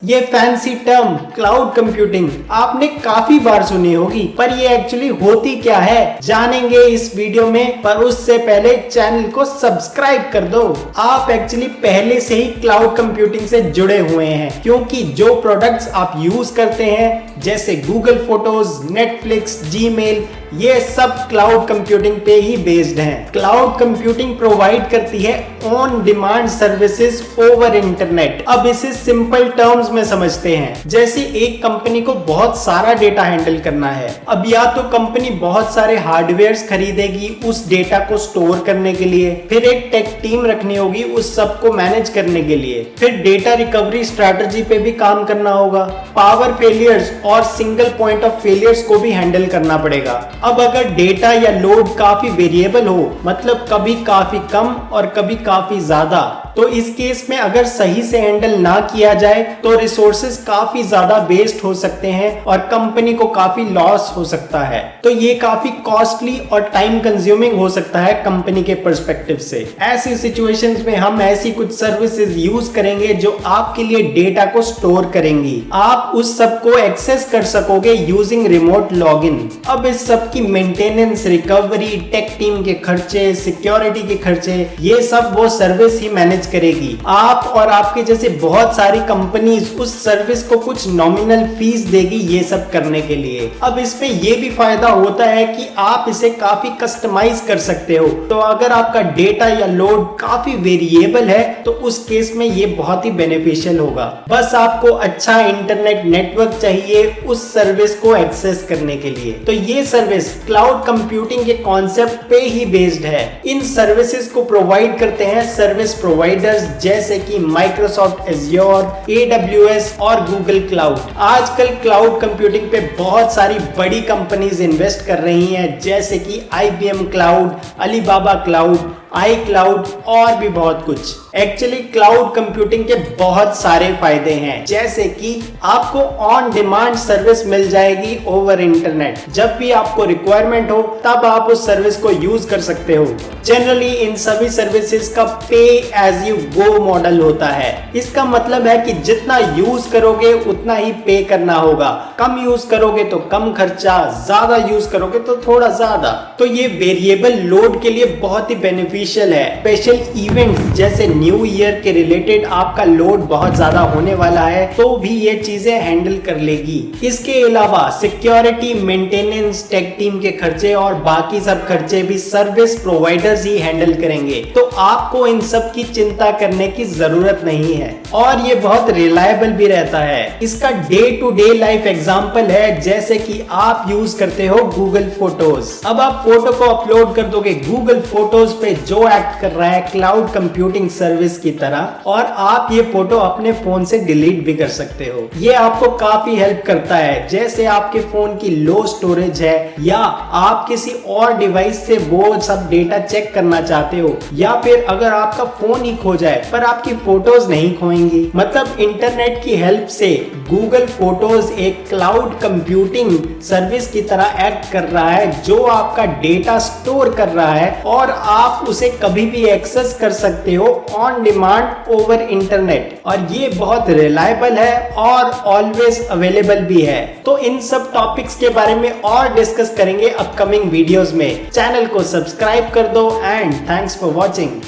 ये fancy term cloud computing आपने काफी बार सुनी होगी, पर ये एक्चुअली होती क्या है जानेंगे इस वीडियो में। पर उससे पहले चैनल को सब्सक्राइब कर दो। आप एक्चुअली पहले से ही क्लाउड कंप्यूटिंग से जुड़े हुए हैं, क्योंकि जो प्रोडक्ट्स आप यूज करते हैं जैसे गूगल फोटोज, नेटफ्लिक्स, जीमेल, ये सब क्लाउड कंप्यूटिंग पे ही बेस्ड हैं। क्लाउड कंप्यूटिंग प्रोवाइड करती है on demand services over internet. अब इसे सिंपल टर्म्स में समझते हैं, जैसे एक कंपनी को बहुत सारा डेटा हैंडल करना है। अब या तो कंपनी बहुत सारे हार्डवेयर्स खरीदेगी उस डेटा को स्टोर करने के लिए, फिर एक टेक टीम रखनी होगी उस सब को मैनेज करने के लिए, फिर डेटा रिकवरी स्ट्रेटजी पे भी काम करना होगा, पावर फेलियर्स और सिंगल पॉइंट ऑफ फेलियर्स को भी हैंडल करना पड़ेगा। अब अगर डेटा या लोड काफी वेरिएबल हो, मतलब कभी काफी कम और कभी काफी ज्यादा, तो इस केस में अगर सही से हैंडल ना किया जाए तो रिसोर्सेज काफी ज्यादा वेस्ट हो सकते हैं और कंपनी को काफी लॉस हो सकता है। तो ये काफी कॉस्टली और टाइम कंज्यूमिंग हो सकता है कंपनी के पर्सपेक्टिव से। ऐसी सिचुएशंस में हम ऐसी कुछ सर्विसेज यूज करेंगे जो आपके लिए डेटा को स्टोर करेंगी। आप उस सब को एक्सेस कर सकोगे यूजिंग रिमोट लॉगिन। अब इस सब की मेंटेनेंस, रिकवरी, टेक टीम के खर्चे, सिक्योरिटी के खर्चे, ये सब वो सर्विस ही मैनेज करेगी। आप और आपके जैसे बहुत सारी कंपनीज उस सर्विस को कुछ नॉमिनल फीस देगी ये सब करने के लिए। अब इसमें ये भी फायदा होता है कि आप इसे काफी कस्टमाइज कर सकते हो। तो अगर आपका डेटा या लोड काफी वेरिएबल है तो उस केस में ये बहुत ही बेनिफिशियल होगा। बस आपको अच्छा इंटरनेट नेटवर्क चाहिए उस सर्विस को एक्सेस करने के लिए। तो ये सर्विस क्लाउड कंप्यूटिंग के कॉन्सेप्ट पे ही बेस्ड है। इन सर्विसेज को प्रोवाइड करते हैं सर्विस प्रोवाइडर्स जैसे कि माइक्रोसॉफ्ट एज्योर, AWS और गूगल क्लाउड। आजकल क्लाउड कंप्यूटिंग पे बहुत सारी बड़ी कंपनीज इन्वेस्ट कर रही हैं, जैसे कि IBM cloud, Alibaba cloud, iCloud और भी बहुत कुछ। एक्चुअली क्लाउड कंप्यूटिंग के बहुत सारे फायदे हैं, जैसे कि आपको ऑन डिमांड सर्विस मिल जाएगी ओवर इंटरनेट। जब भी आपको रिक्वायरमेंट हो तब आप उस सर्विस को यूज कर सकते हो। जनरली इन सभी सर्विसेज का पे एज यू गो मॉडल होता है। इसका मतलब है कि जितना यूज करोगे उतना ही पे करना होगा। कम यूज करोगे तो कम खर्चा, ज्यादा यूज करोगे तो थोड़ा ज्यादा। तो ये वेरिएबल लोड के लिए बहुत ही बेनिफिशियल है। स्पेशल इवेंट जैसे न्यू ईयर के रिलेटेड आपका लोड बहुत ज्यादा होने वाला है तो भी ये चीजें हैंडल कर लेगी। इसके अलावा सिक्योरिटी, मेंटेनेंस, टेक टीम के खर्चे और बाकी सब खर्चे भी सर्विस प्रोवाइडर्स ही हैंडल करेंगे। तो आपको इन सब की चिंता करने की जरूरत नहीं है और ये बहुत रिलायबल भी रहता है। इसका day to day life example है, जैसे कि आप यूज करते हो गूगल फोटोज। अब आप फोटो को अपलोड कर दोगे गूगल फोटोज पे, जो एक्ट कर रहा है क्लाउड कंप्यूटिंग सर्विस की तरह, और आप ये फोटो अपने फोन से डिलीट भी कर सकते हो। ये आपको काफी हेल्प करता है, जैसे आपके फोन की लो स्टोरेज है या आप किसी और डिवाइस से वो सब डेटा चेक करना चाहते हो, या फिर अगर आपका फोन ही खो जाए पर आपकी फोटोज नहीं खोएंगी। मतलब इंटरनेट की हेल्प से गूगल फोटोज एक क्लाउड कंप्यूटिंग सर्विस की तरह एक्ट कर रहा है, जो आपका डेटा स्टोर कर रहा है और आप उसे कभी भी एक्सेस कर सकते हो ऑन डिमांड ओवर इंटरनेट। और ये बहुत रिलायबल है और ऑलवेज अवेलेबल भी है। तो इन सब टॉपिक्स के बारे में और डिस्कस करेंगे अपकमिंग वीडियोस में। चैनल को सब्सक्राइब कर दो एंड थैंक्स फॉर वॉचिंग।